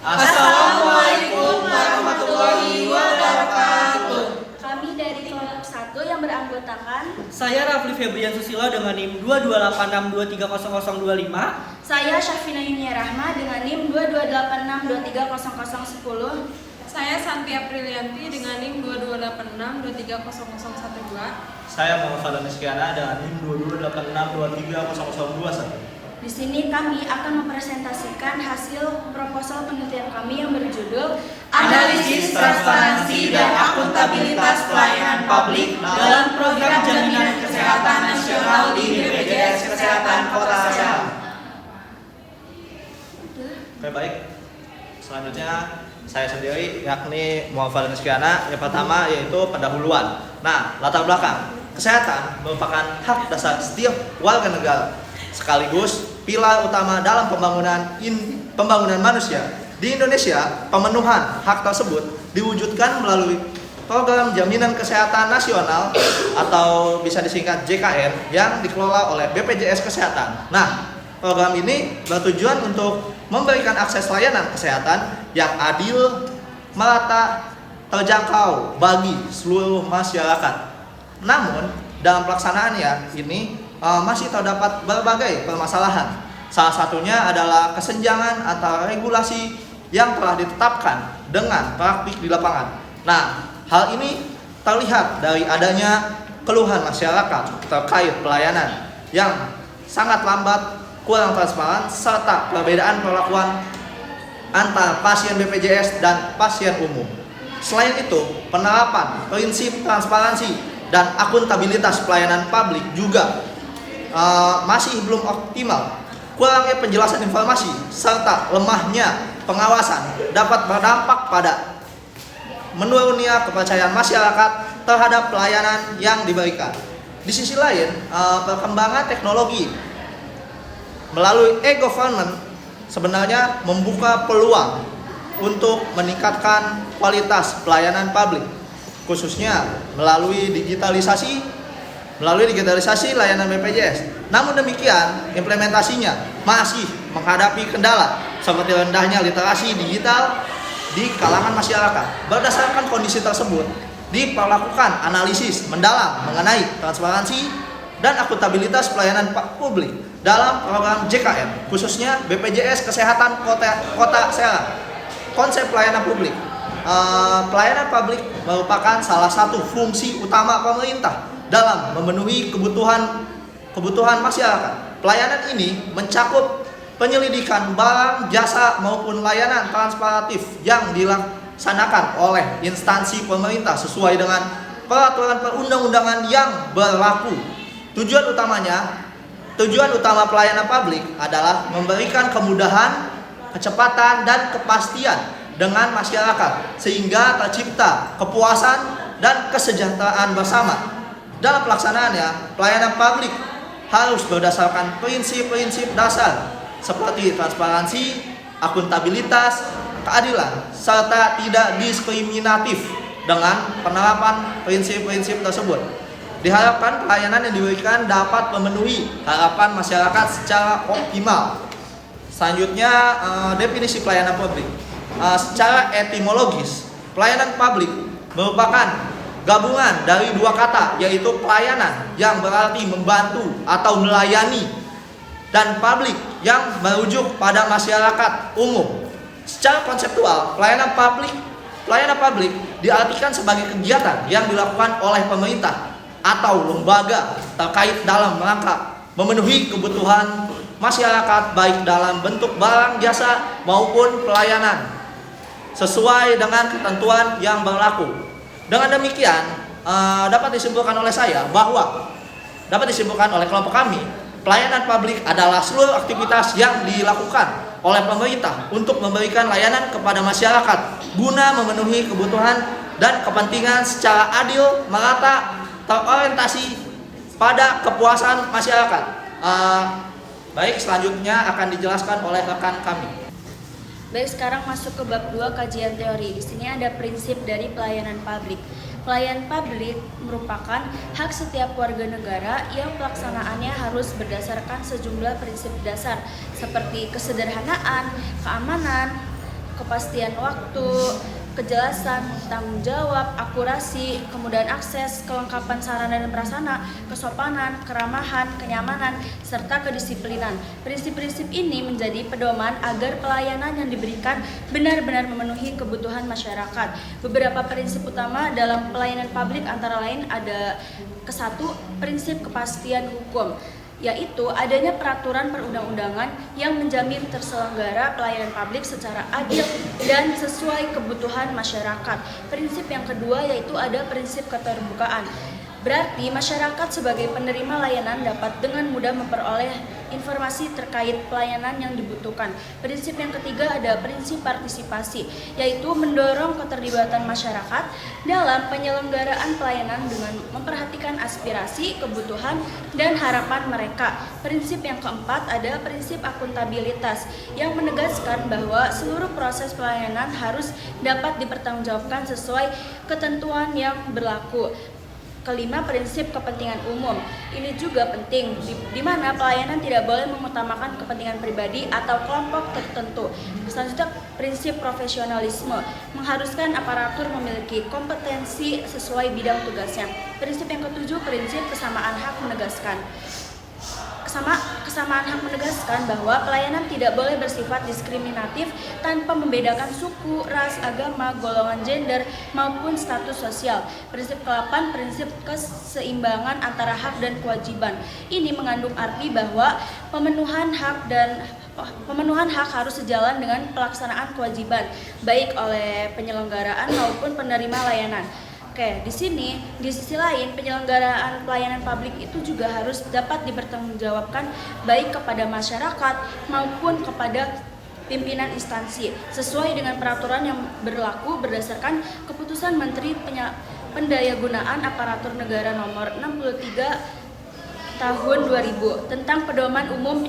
Assalamualaikum warahmatullahi wabarakatuh. Kami dari kelompok 1 yang beranggotakan Saya Rafli Febrian Susilo dengan NIM 2286230025. saya Syafina Yunia Rahma dengan NIM 2286230010. Saya Santi Aprilianti dengan NIM 2286230012. Saya Muhammad Fadlan Iskiana dengan NIM 2286230021. Di sini kami akan mempresentasikan hasil proposal penelitian kami yang berjudul Analisis transparansi dan akuntabilitas pelayanan publik dalam program jaminan kesehatan nasional di BPJS Kesehatan Kota Serang. Oke, baik. Selanjutnya saya sendiri yakni Muhammad Fadlan Iskiana. Yang pertama yaitu pendahuluan. Nah, latar belakang. Kesehatan merupakan hak dasar setiap warga negara, sekaligus pilar utama dalam pembangunan manusia. Di Indonesia, pemenuhan hak tersebut diwujudkan melalui Program Jaminan Kesehatan Nasional atau bisa disingkat JKN yang dikelola oleh BPJS Kesehatan. Nah, program ini bertujuan untuk memberikan akses layanan kesehatan yang adil, merata, terjangkau bagi seluruh masyarakat. Namun, dalam pelaksanaannya ini masih terdapat berbagai permasalahan. Salah satunya adalah kesenjangan antara regulasi yang telah ditetapkan dengan praktik di lapangan. Nah, hal ini terlihat dari adanya keluhan masyarakat terkait pelayanan yang sangat lambat, kurang transparan, serta perbedaan perlakuan antara pasien BPJS dan pasien umum. Selain itu, penerapan prinsip transparansi dan akuntabilitas pelayanan publik juga masih belum optimal. Kurangnya penjelasan informasi serta lemahnya pengawasan dapat berdampak pada menurunnya kepercayaan masyarakat terhadap pelayanan yang diberikan. Di sisi lain, perkembangan teknologi melalui e-government sebenarnya membuka peluang untuk meningkatkan kualitas pelayanan publik, khususnya melalui digitalisasi layanan BPJS. Namun demikian, implementasinya masih menghadapi kendala seperti rendahnya literasi digital di kalangan masyarakat. Berdasarkan kondisi tersebut, diperlakukan analisis mendalam mengenai transparansi dan akuntabilitas pelayanan publik dalam program JKN, khususnya BPJS Kesehatan Kota Serang. Konsep pelayanan publik. Pelayanan publik merupakan salah satu fungsi utama pemerintah dalam memenuhi kebutuhan masyarakat. Pelayanan ini mencakup penyelidikan barang, jasa maupun layanan transportatif yang dilaksanakan oleh instansi pemerintah sesuai dengan peraturan perundang-undangan yang berlaku. Tujuan utama pelayanan publik adalah memberikan kemudahan, kecepatan, dan kepastian dengan masyarakat sehingga tercipta kepuasan dan kesejahteraan bersama. Dalam pelaksanaannya, pelayanan publik harus berdasarkan prinsip-prinsip dasar seperti transparansi, akuntabilitas, keadilan, serta tidak diskriminatif. Dengan penerapan prinsip-prinsip tersebut, diharapkan pelayanan yang diberikan dapat memenuhi harapan masyarakat secara optimal. Selanjutnya, definisi pelayanan publik. Secara etimologis, pelayanan publik merupakan gabungan dari dua kata, yaitu pelayanan yang berarti membantu atau melayani, dan publik yang merujuk pada masyarakat umum. Secara konseptual, pelayanan publik diartikan sebagai kegiatan yang dilakukan oleh pemerintah atau lembaga terkait dalam rangka memenuhi kebutuhan masyarakat baik dalam bentuk barang, jasa maupun pelayanan sesuai dengan ketentuan yang berlaku. Dengan demikian, dapat disimpulkan oleh kelompok kami, pelayanan publik adalah seluruh aktivitas yang dilakukan oleh pemerintah untuk memberikan layanan kepada masyarakat guna memenuhi kebutuhan dan kepentingan secara adil, merata, terorientasi pada kepuasan masyarakat. Baik, selanjutnya akan dijelaskan oleh rekan kami. Baik, sekarang masuk ke bab 2 kajian teori. Di sini ada prinsip dari pelayanan publik. Pelayanan publik merupakan hak setiap warga negara yang pelaksanaannya harus berdasarkan sejumlah prinsip dasar seperti kesederhanaan, keamanan, kepastian waktu, kejelasan, tanggung jawab, akurasi, kemudahan akses, kelengkapan sarana dan prasarana, kesopanan, keramahan, kenyamanan, serta kedisiplinan. Prinsip-prinsip ini menjadi pedoman agar pelayanan yang diberikan benar-benar memenuhi kebutuhan masyarakat. Beberapa prinsip utama dalam pelayanan publik antara lain ada kesatu, prinsip kepastian hukum, yaitu adanya peraturan perundang-undangan yang menjamin terselenggara pelayanan publik secara adil dan sesuai kebutuhan masyarakat. Prinsip yang kedua yaitu ada prinsip keterbukaan. Berarti masyarakat sebagai penerima layanan dapat dengan mudah memperoleh informasi terkait pelayanan yang dibutuhkan. Prinsip yang ketiga ada prinsip partisipasi, yaitu mendorong keterlibatan masyarakat dalam penyelenggaraan pelayanan dengan memperhatikan aspirasi, kebutuhan, dan harapan mereka. Prinsip yang keempat ada prinsip akuntabilitas, yang menegaskan bahwa seluruh proses pelayanan harus dapat dipertanggungjawabkan sesuai ketentuan yang berlaku. Kelima, prinsip kepentingan umum. Ini juga penting, di mana pelayanan tidak boleh mengutamakan kepentingan pribadi atau kelompok tertentu. Selanjutnya, prinsip profesionalisme, mengharuskan aparatur memiliki kompetensi sesuai bidang tugasnya. Prinsip yang ketujuh, prinsip kesamaan hak menegaskan. Kesamaan hak menegaskan bahwa pelayanan tidak boleh bersifat diskriminatif tanpa membedakan suku, ras, agama, golongan gender, maupun status sosial. Prinsip ke-8, prinsip keseimbangan antara hak dan kewajiban. Ini mengandung arti bahwa pemenuhan hak harus sejalan dengan pelaksanaan kewajiban, baik oleh penyelenggaraan maupun penerima layanan. Oke, di sisi lain penyelenggaraan pelayanan publik itu juga harus dapat dipertanggungjawabkan baik kepada masyarakat maupun kepada pimpinan instansi sesuai dengan peraturan yang berlaku berdasarkan keputusan Menteri Pendayagunaan Aparatur Negara Nomor 63 Tahun 2000 tentang pedoman umum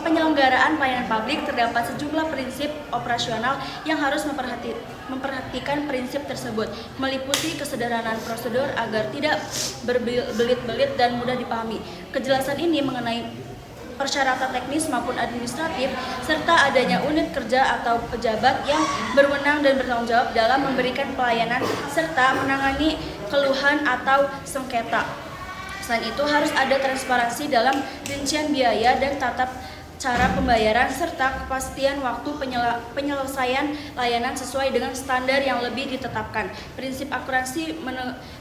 penyelenggaraan pelayanan publik. Terdapat sejumlah prinsip operasional yang harus memperhatikan prinsip tersebut, meliputi kesederhanaan prosedur agar tidak berbelit-belit dan mudah dipahami. Kejelasan ini mengenai persyaratan teknis maupun administratif, serta adanya unit kerja atau pejabat yang berwenang dan bertanggung jawab dalam memberikan pelayanan serta menangani keluhan atau sengketa. Selain itu harus ada transparansi dalam rincian biaya dan tata cara pembayaran serta kepastian waktu penyelesaian layanan sesuai dengan standar yang lebih ditetapkan. Prinsip akurasi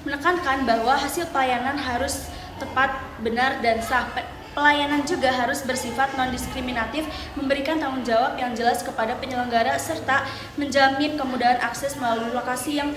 menekankan bahwa hasil pelayanan harus tepat, benar, dan sah. Pelayanan juga harus bersifat non-diskriminatif, memberikan tanggung jawab yang jelas kepada penyelenggara serta menjamin kemudahan akses melalui lokasi yang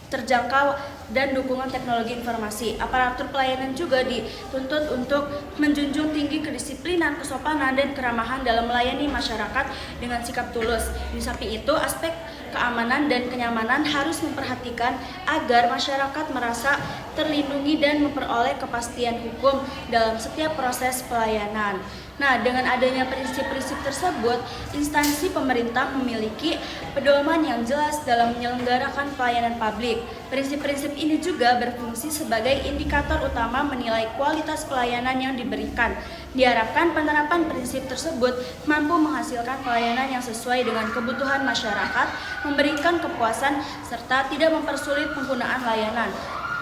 terjangkau dan dukungan teknologi informasi. Aparatur pelayanan juga dituntut untuk menjunjung tinggi kedisiplinan, kesopanan, dan keramahan dalam melayani masyarakat dengan sikap tulus. Di samping itu, aspek keamanan dan kenyamanan harus memperhatikan agar masyarakat merasa terlindungi dan memperoleh kepastian hukum dalam setiap proses pelayanan. Nah, dengan adanya prinsip-prinsip tersebut, instansi pemerintah memiliki pedoman yang jelas dalam menyelenggarakan pelayanan publik. Prinsip-prinsip ini juga berfungsi sebagai indikator utama menilai kualitas pelayanan yang diberikan. Diharapkan penerapan prinsip tersebut mampu menghasilkan pelayanan yang sesuai dengan kebutuhan masyarakat, memberikan kepuasan, serta tidak mempersulit penggunaan layanan.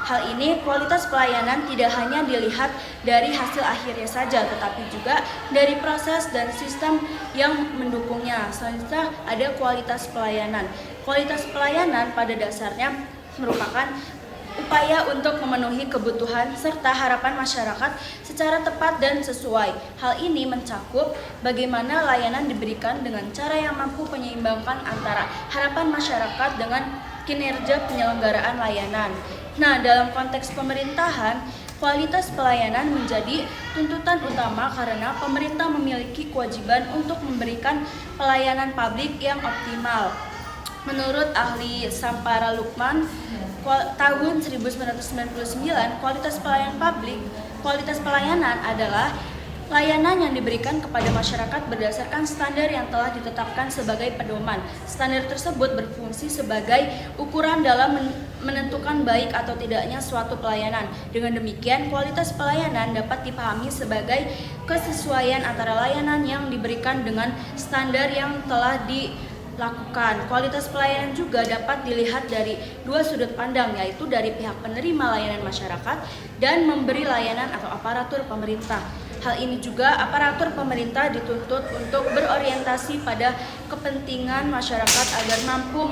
Hal ini, kualitas pelayanan tidak hanya dilihat dari hasil akhirnya saja, tetapi juga dari proses dan sistem yang mendukungnya. Selanjutnya ada kualitas pelayanan. Kualitas pelayanan pada dasarnya merupakan upaya untuk memenuhi kebutuhan serta harapan masyarakat secara tepat dan sesuai. Hal ini mencakup bagaimana layanan diberikan dengan cara yang mampu menyeimbangkan antara harapan masyarakat dengan kinerja penyelenggaraan layanan. Nah, dalam konteks pemerintahan, kualitas pelayanan menjadi tuntutan utama karena pemerintah memiliki kewajiban untuk memberikan pelayanan publik yang optimal. Menurut ahli Sampara Lukman, tahun 1999, kualitas pelayanan adalah layanan yang diberikan kepada masyarakat berdasarkan standar yang telah ditetapkan sebagai pedoman. Standar tersebut berfungsi sebagai ukuran dalam menentukan baik atau tidaknya suatu pelayanan. Dengan demikian, kualitas pelayanan dapat dipahami sebagai kesesuaian antara layanan yang diberikan dengan standar yang telah dilakukan. Kualitas pelayanan juga dapat dilihat dari dua sudut pandang, yaitu dari pihak penerima layanan masyarakat dan memberi layanan atau aparatur pemerintah. Hal ini juga aparatur pemerintah dituntut untuk berorientasi pada kepentingan masyarakat agar mampu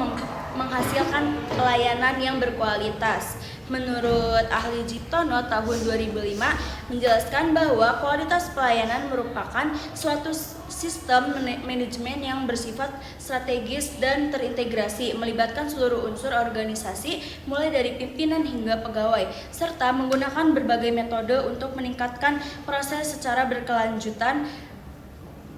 menghasilkan pelayanan yang berkualitas. Menurut ahli Jiptono tahun 2005 menjelaskan bahwa kualitas pelayanan merupakan suatu sistem manajemen yang bersifat strategis dan terintegrasi, melibatkan seluruh unsur organisasi mulai dari pimpinan hingga pegawai, serta menggunakan berbagai metode untuk meningkatkan proses secara berkelanjutan.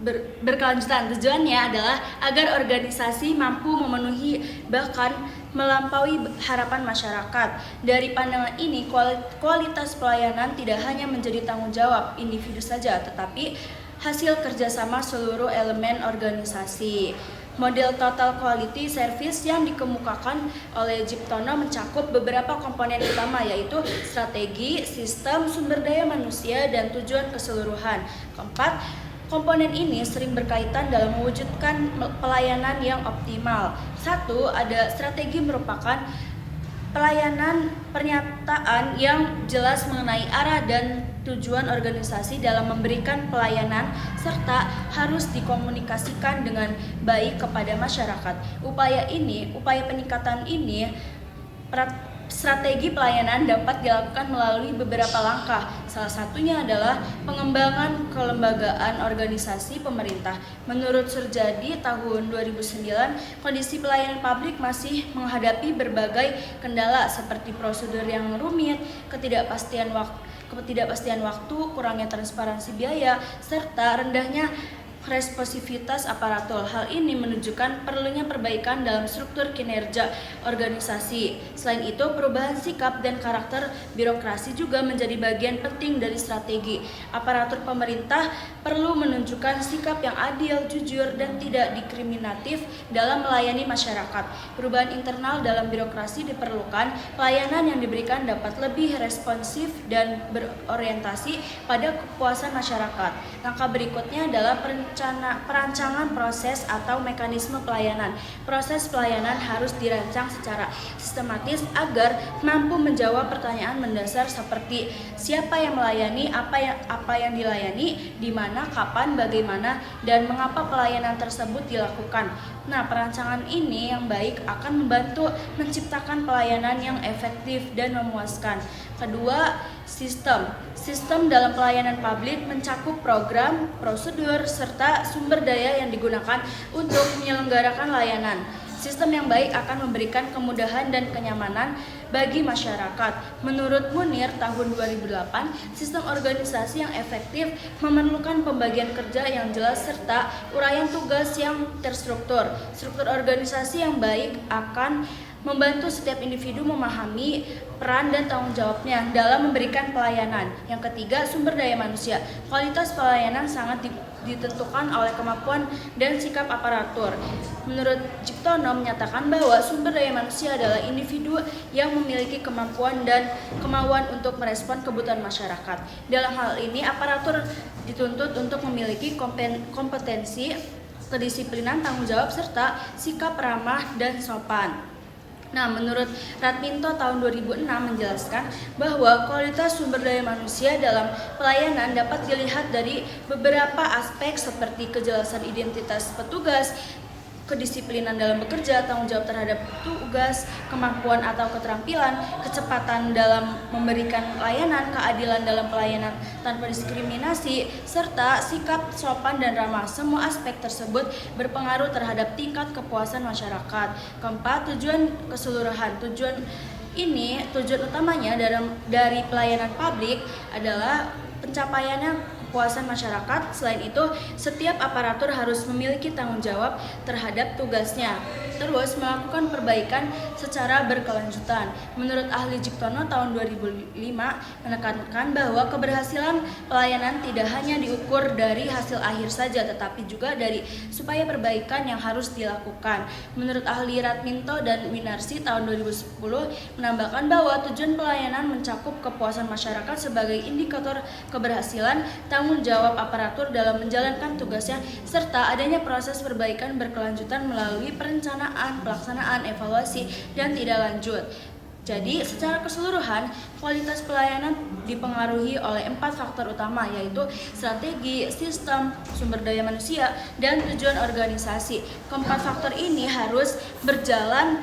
Tujuannya adalah agar organisasi mampu memenuhi bahkan melampaui harapan masyarakat. Dari pandangan ini, kualitas pelayanan tidak hanya menjadi tanggung jawab individu saja, tetapi hasil kerjasama seluruh elemen organisasi. Model total quality service yang dikemukakan oleh Jiptono mencakup beberapa komponen utama, yaitu strategi, sistem, sumber daya manusia, dan tujuan keseluruhan. Keempat, komponen ini sering berkaitan dalam mewujudkan pelayanan yang optimal. Satu, ada strategi merupakan pelayanan pernyataan yang jelas mengenai arah dan tujuan organisasi dalam memberikan pelayanan serta harus dikomunikasikan dengan baik kepada masyarakat. Upaya peningkatan ini strategi pelayanan dapat dilakukan melalui beberapa langkah. Salah satunya adalah pengembangan kelembagaan organisasi pemerintah. Menurut Surjadi tahun 2009, kondisi pelayanan publik masih menghadapi berbagai kendala seperti prosedur yang rumit, ketidakpastian waktu, kurangnya transparansi biaya, serta rendahnya responsivitas aparatur. Hal ini menunjukkan perlunya perbaikan dalam struktur kinerja organisasi. Selain itu, perubahan sikap dan karakter birokrasi juga menjadi bagian penting dari strategi. Aparatur pemerintah perlu menunjukkan sikap yang adil, jujur, dan tidak diskriminatif dalam melayani masyarakat. Perubahan internal dalam birokrasi diperlukan. Pelayanan yang diberikan dapat lebih responsif dan berorientasi pada kepuasan masyarakat. Langkah berikutnya adalah perancangan proses atau mekanisme pelayanan. Proses pelayanan harus dirancang secara sistematis agar mampu menjawab pertanyaan mendasar seperti siapa yang melayani, apa yang dilayani, di mana, kapan, bagaimana, dan mengapa pelayanan tersebut dilakukan. Nah, perancangan ini yang baik akan membantu menciptakan pelayanan yang efektif dan memuaskan. Kedua, Sistem dalam pelayanan publik mencakup program, prosedur, serta sumber daya yang digunakan untuk menyelenggarakan layanan. Sistem yang baik akan memberikan kemudahan dan kenyamanan bagi masyarakat. Menurut Munir tahun 2008, sistem organisasi yang efektif memerlukan pembagian kerja yang jelas serta uraian tugas yang terstruktur. Struktur organisasi yang baik akan membantu setiap individu memahami peran dan tanggung jawabnya dalam memberikan pelayanan. Yang ketiga, sumber daya manusia. Kualitas pelayanan sangat ditentukan oleh kemampuan dan sikap aparatur. Menurut Jiptono menyatakan bahwa sumber daya manusia adalah individu yang memiliki kemampuan dan kemauan untuk merespon kebutuhan masyarakat. Dalam hal ini, aparatur dituntut untuk memiliki kompetensi, kedisiplinan, tanggung jawab, serta sikap ramah dan sopan. Nah, menurut Ratminto tahun 2006 menjelaskan bahwa kualitas sumber daya manusia dalam pelayanan dapat dilihat dari beberapa aspek seperti kejelasan identitas petugas, kedisiplinan dalam bekerja, tanggung jawab terhadap tugas, kemampuan atau keterampilan, kecepatan dalam memberikan layanan, keadilan dalam pelayanan tanpa diskriminasi, serta sikap sopan dan ramah. Semua aspek tersebut berpengaruh terhadap tingkat kepuasan masyarakat. Keempat, tujuan keseluruhan. Tujuan utamanya dari pelayanan publik adalah pencapaiannya kepuasan masyarakat. Selain itu, setiap aparatur harus memiliki tanggung jawab terhadap tugasnya. Terus, melakukan perbaikan secara berkelanjutan. Menurut ahli Jiktono tahun 2005 menekankan bahwa keberhasilan pelayanan tidak hanya diukur dari hasil akhir saja, tetapi juga dari supaya perbaikan yang harus dilakukan. Menurut ahli Ratminto dan Winarsi tahun 2010 menambahkan bahwa tujuan pelayanan mencakup kepuasan masyarakat sebagai indikator keberhasilan tanggung jawab aparatur dalam menjalankan tugasnya, serta adanya proses perbaikan berkelanjutan melalui perencanaan, pelaksanaan, evaluasi, dan tidak lanjut. Jadi, secara keseluruhan, kualitas pelayanan dipengaruhi oleh 4 faktor utama, yaitu strategi, sistem, sumber daya manusia, dan tujuan organisasi. Keempat faktor ini harus berjalan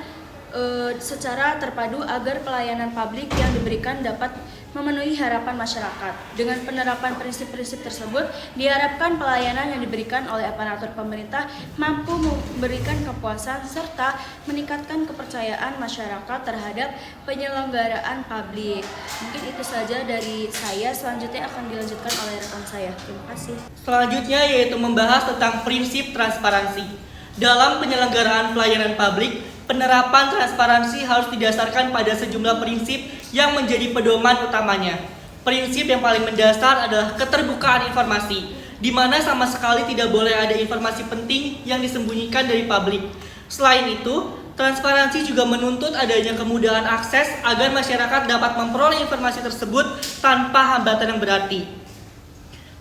secara terpadu agar pelayanan publik yang diberikan dapat memenuhi harapan masyarakat. Dengan penerapan prinsip-prinsip tersebut, diharapkan pelayanan yang diberikan oleh aparatur pemerintah mampu memberikan kepuasan serta meningkatkan kepercayaan masyarakat terhadap penyelenggaraan publik. Mungkin itu saja dari saya, selanjutnya akan dilanjutkan oleh rekan saya. Terima kasih. Selanjutnya yaitu membahas tentang prinsip transparansi. Dalam penyelenggaraan pelayanan publik, penerapan transparansi harus didasarkan pada sejumlah prinsip yang menjadi pedoman utamanya. Prinsip yang paling mendasar adalah keterbukaan informasi, di mana sama sekali tidak boleh ada informasi penting yang disembunyikan dari publik. Selain itu, transparansi juga menuntut adanya kemudahan akses agar masyarakat dapat memperoleh informasi tersebut tanpa hambatan yang berarti.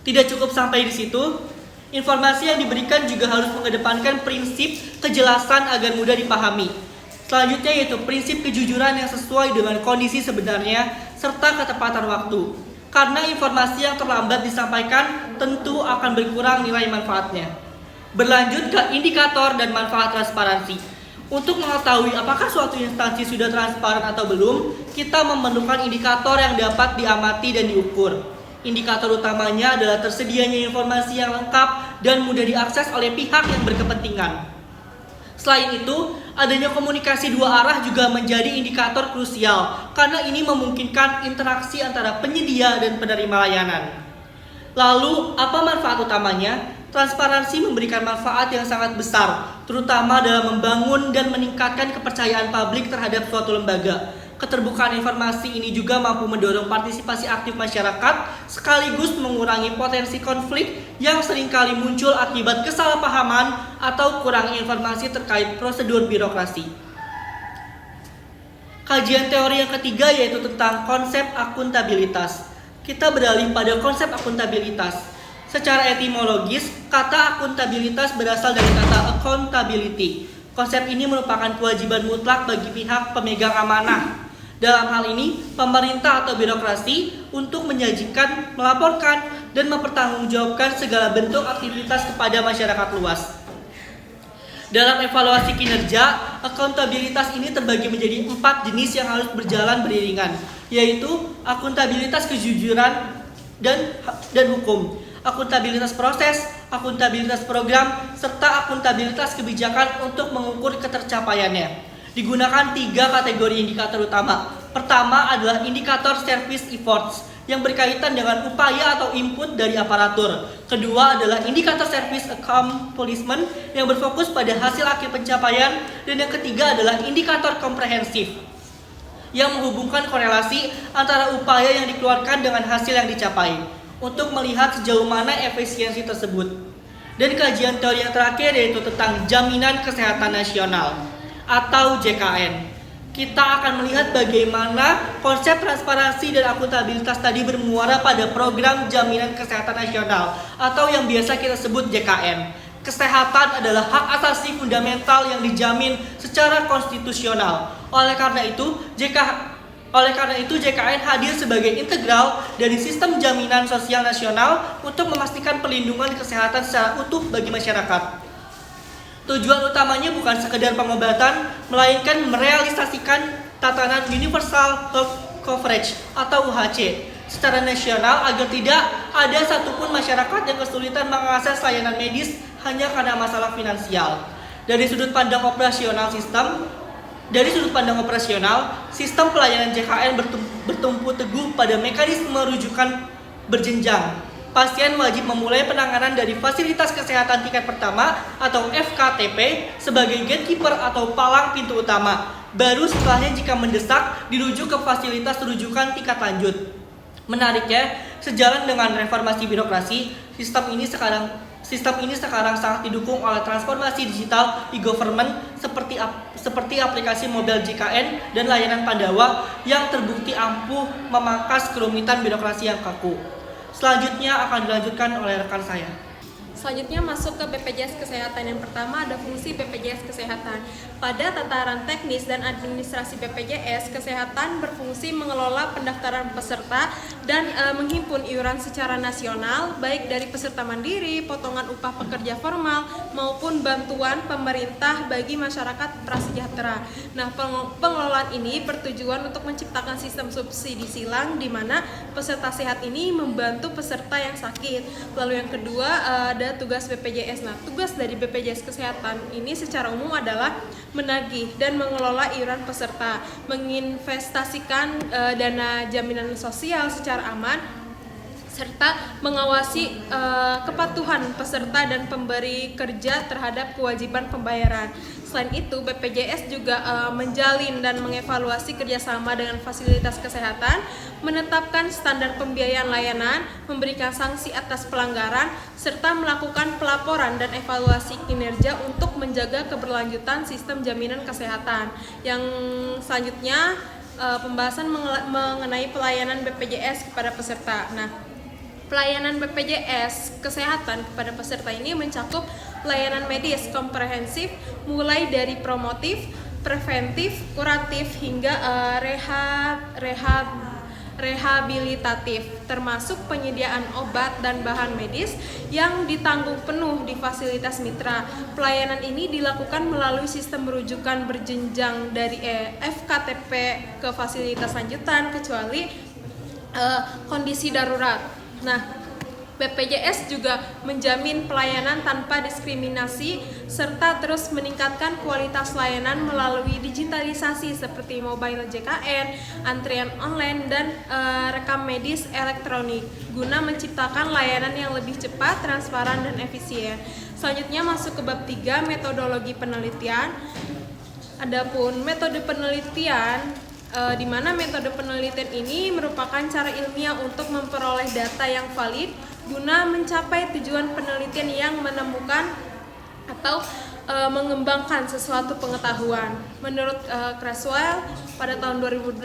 Tidak cukup sampai di situ, informasi yang diberikan juga harus mengedepankan prinsip kejelasan agar mudah dipahami. Selanjutnya yaitu prinsip kejujuran yang sesuai dengan kondisi sebenarnya serta ketepatan waktu. Karena informasi yang terlambat disampaikan tentu akan berkurang nilai manfaatnya. Berlanjut ke indikator dan manfaat transparansi. Untuk mengetahui apakah suatu instansi sudah transparan atau belum, kita memerlukan indikator yang dapat diamati dan diukur. Indikator utamanya adalah tersedianya informasi yang lengkap dan mudah diakses oleh pihak yang berkepentingan. Selain itu, adanya komunikasi dua arah juga menjadi indikator krusial karena ini memungkinkan interaksi antara penyedia dan penerima layanan. Lalu, apa manfaat utamanya? Transparansi memberikan manfaat yang sangat besar, terutama dalam membangun dan meningkatkan kepercayaan publik terhadap suatu lembaga. Keterbukaan informasi ini juga mampu mendorong partisipasi aktif masyarakat sekaligus mengurangi potensi konflik yang seringkali muncul akibat kesalahpahaman atau kurangnya informasi terkait prosedur birokrasi. Kajian teori yang ketiga yaitu tentang konsep akuntabilitas. Kita beralih pada konsep akuntabilitas. Secara etimologis, kata akuntabilitas berasal dari kata accountability. Konsep ini merupakan kewajiban mutlak bagi pihak pemegang amanah. Dalam hal ini, pemerintah atau birokrasi untuk menyajikan, melaporkan, dan mempertanggungjawabkan segala bentuk aktivitas kepada masyarakat luas. Dalam evaluasi kinerja, akuntabilitas ini terbagi menjadi 4 jenis yang harus berjalan beriringan, yaitu akuntabilitas kejujuran dan hukum, akuntabilitas proses, akuntabilitas program, serta akuntabilitas kebijakan untuk mengukur ketercapaiannya. Digunakan 3 kategori indikator utama. Pertama adalah indikator service efforts yang berkaitan dengan upaya atau input dari aparatur. Kedua adalah indikator service accomplishment yang berfokus pada hasil akhir pencapaian. Dan yang ketiga adalah indikator komprehensif yang menghubungkan korelasi antara upaya yang dikeluarkan dengan hasil yang dicapai untuk melihat sejauh mana efisiensi tersebut. Dan kajian teori yang terakhir yaitu tentang Jaminan Kesehatan Nasional atau JKN. Kita akan melihat bagaimana konsep transparansi dan akuntabilitas tadi bermuara pada program Jaminan Kesehatan Nasional atau yang biasa kita sebut JKN. Kesehatan adalah hak asasi fundamental yang dijamin secara konstitusional. Oleh karena itu JKN hadir sebagai integral dari sistem jaminan sosial nasional untuk memastikan perlindungan kesehatan secara utuh bagi masyarakat. Tujuan utamanya bukan sekedar pengobatan, melainkan merealisasikan tatanan Universal Health Coverage atau UHC secara nasional agar tidak ada satupun masyarakat yang kesulitan mengakses layanan medis hanya karena masalah finansial. Dari sudut pandang operasional, sistem pelayanan JKN bertumpu teguh pada mekanisme rujukan berjenjang pasien wajib memulai penanganan dari fasilitas kesehatan tingkat pertama atau FKTP sebagai gatekeeper atau palang pintu utama. Baru setelahnya jika mendesak dirujuk ke fasilitas rujukan tingkat lanjut. Menariknya, sejalan dengan reformasi birokrasi, sistem ini sekarang sangat didukung oleh transformasi digital e-government seperti aplikasi mobile JKN dan layanan Pandawa yang terbukti ampuh memangkas kerumitan birokrasi yang kaku. Selanjutnya akan dilanjutkan oleh rekan saya. Selanjutnya masuk ke BPJS Kesehatan. Yang pertama ada fungsi BPJS Kesehatan. Pada tataran teknis dan administrasi BPJS Kesehatan berfungsi mengelola pendaftaran peserta dan menghimpun iuran secara nasional, baik dari peserta mandiri, potongan upah pekerja formal, maupun bantuan pemerintah bagi masyarakat prasejahtera. Nah, pengelolaan ini bertujuan untuk menciptakan sistem subsidi silang di mana peserta sehat ini membantu peserta yang sakit. Lalu yang kedua ada tugas BPJS. Nah, tugas dari BPJS Kesehatan ini secara umum adalah menagih dan mengelola iuran peserta, menginvestasikan dana jaminan sosial secara aman, serta mengawasi kepatuhan peserta dan pemberi kerja terhadap kewajiban pembayaran. Selain itu, BPJS juga menjalin dan mengevaluasi kerjasama dengan fasilitas kesehatan, menetapkan standar pembiayaan layanan, memberikan sanksi atas pelanggaran, serta melakukan pelaporan dan evaluasi kinerja untuk menjaga keberlanjutan sistem jaminan kesehatan. Yang selanjutnya, pembahasan mengenai pelayanan BPJS kepada peserta. Nah, pelayanan BPJS Kesehatan kepada peserta ini mencakup pelayanan medis komprehensif mulai dari promotif, preventif, kuratif hingga rehabilitatif, termasuk penyediaan obat dan bahan medis yang ditanggung penuh di fasilitas mitra. Pelayanan ini dilakukan melalui sistem rujukan berjenjang dari FKTP ke fasilitas lanjutan kecuali kondisi darurat. Nah, BPJS juga menjamin pelayanan tanpa diskriminasi serta terus meningkatkan kualitas layanan melalui digitalisasi seperti mobile JKN, antrian online, dan rekam medis elektronik guna menciptakan layanan yang lebih cepat, transparan, dan efisien. Selanjutnya masuk ke bab 3, metodologi penelitian. Adapun metode penelitian, di mana metode penelitian ini merupakan cara ilmiah untuk memperoleh data yang valid guna mencapai tujuan penelitian yang menemukan atau mengembangkan sesuatu pengetahuan. Menurut Creswell pada tahun 2018,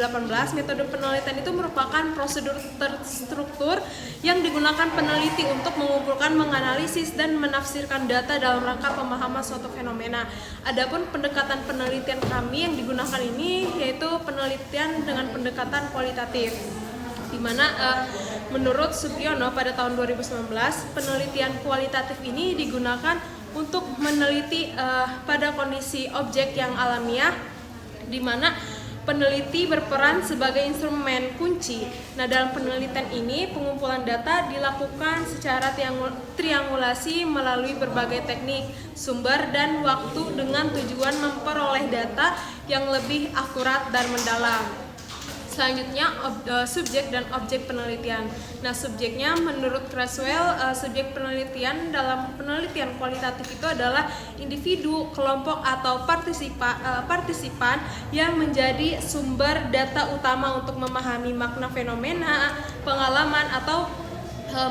metode penelitian itu merupakan prosedur terstruktur yang digunakan peneliti untuk mengumpulkan, menganalisis, dan menafsirkan data dalam rangka pemahaman suatu fenomena. Adapun pendekatan penelitian kami yang digunakan ini yaitu penelitian dengan pendekatan kualitatif, di mana menurut Sugiono pada tahun 2019 penelitian kualitatif ini digunakan untuk meneliti pada kondisi objek yang alamiah, di mana peneliti berperan sebagai instrumen kunci. Nah, dalam penelitian ini pengumpulan data dilakukan secara triangulasi melalui berbagai teknik, sumber, dan waktu dengan tujuan memperoleh data yang lebih akurat dan mendalam. Selanjutnya subjek dan objek penelitian. Nah, subjeknya menurut Creswell, subjek penelitian dalam penelitian kualitatif itu adalah individu, kelompok, atau partisipan yang menjadi sumber data utama untuk memahami makna fenomena, pengalaman, atau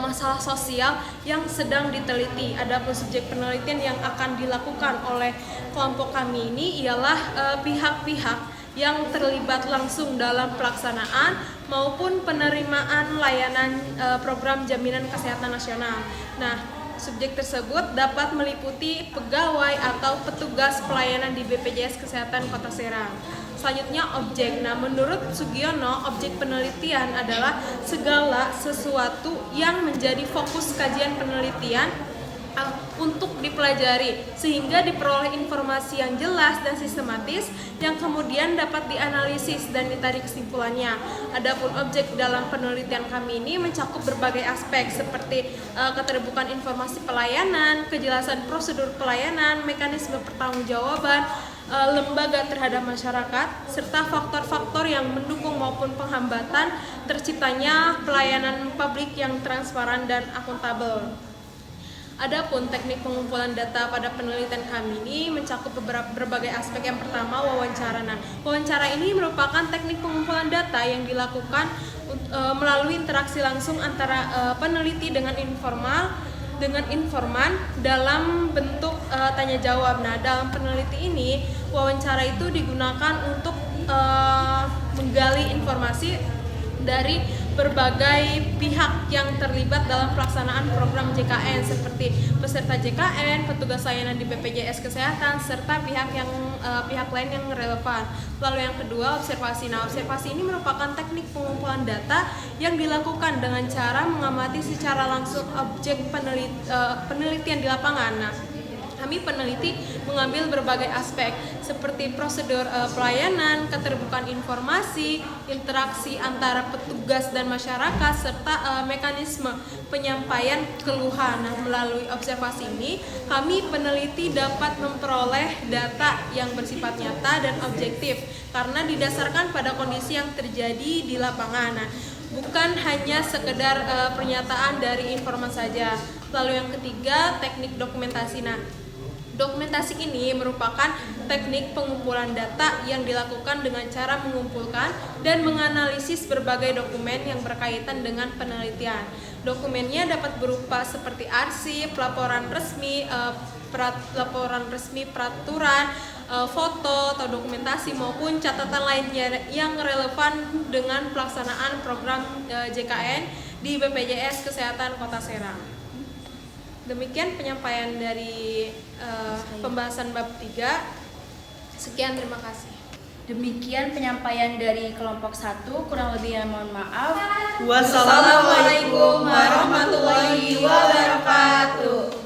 masalah sosial yang sedang diteliti. Adapun subjek penelitian yang akan dilakukan oleh kelompok kami ini ialah pihak-pihak yang terlibat langsung dalam pelaksanaan maupun penerimaan layanan program jaminan kesehatan nasional. Nah, subjek tersebut dapat meliputi pegawai atau petugas pelayanan di BPJS Kesehatan Kota Serang. Selanjutnya objek. Nah, menurut Sugiono, objek penelitian adalah segala sesuatu yang menjadi fokus kajian penelitian untuk dipelajari sehingga diperoleh informasi yang jelas dan sistematis yang kemudian dapat dianalisis dan ditarik kesimpulannya. Adapun objek dalam penelitian kami ini mencakup berbagai aspek seperti keterbukaan informasi pelayanan, kejelasan prosedur pelayanan, mekanisme pertanggungjawaban, lembaga terhadap masyarakat, serta faktor-faktor yang mendukung maupun penghambatan terciptanya pelayanan publik yang transparan dan akuntabel. Adapun teknik pengumpulan data pada penelitian kami ini mencakup berbagai aspek. Yang pertama, wawancara. Nah, wawancara ini merupakan teknik pengumpulan data yang dilakukan melalui interaksi langsung antara peneliti dengan informan dalam bentuk tanya jawab. Nah, dalam peneliti ini wawancara itu digunakan untuk menggali informasi dari berbagai pihak yang terlibat dalam pelaksanaan program JKN seperti peserta JKN, petugas layanan di BPJS Kesehatan, serta pihak lain yang relevan. Lalu yang kedua, observasi. Nah, observasi ini merupakan teknik pengumpulan data yang dilakukan dengan cara mengamati secara langsung objek penelitian di lapangan. Nah, kami peneliti mengambil berbagai aspek seperti prosedur pelayanan, keterbukaan informasi, interaksi antara petugas dan masyarakat, serta mekanisme penyampaian keluhan. Nah, melalui observasi ini, kami peneliti dapat memperoleh data yang bersifat nyata dan objektif karena didasarkan pada kondisi yang terjadi di lapangan. Nah, bukan hanya sekedar pernyataan dari informan saja. Lalu yang ketiga, teknik dokumentasi. Nah, dokumentasi ini merupakan teknik pengumpulan data yang dilakukan dengan cara mengumpulkan dan menganalisis berbagai dokumen yang berkaitan dengan penelitian. Dokumennya dapat berupa seperti arsip, laporan resmi, peraturan, foto atau dokumentasi maupun catatan lainnya yang relevan dengan pelaksanaan program JKN di BPJS Kesehatan Kota Serang. Demikian penyampaian dari pembahasan bab 3. Sekian, terima kasih. Demikian penyampaian dari kelompok 1, kurang lebihnya mohon maaf. Wassalamualaikum Wassalamualaikum warahmatullahi wabarakatuh.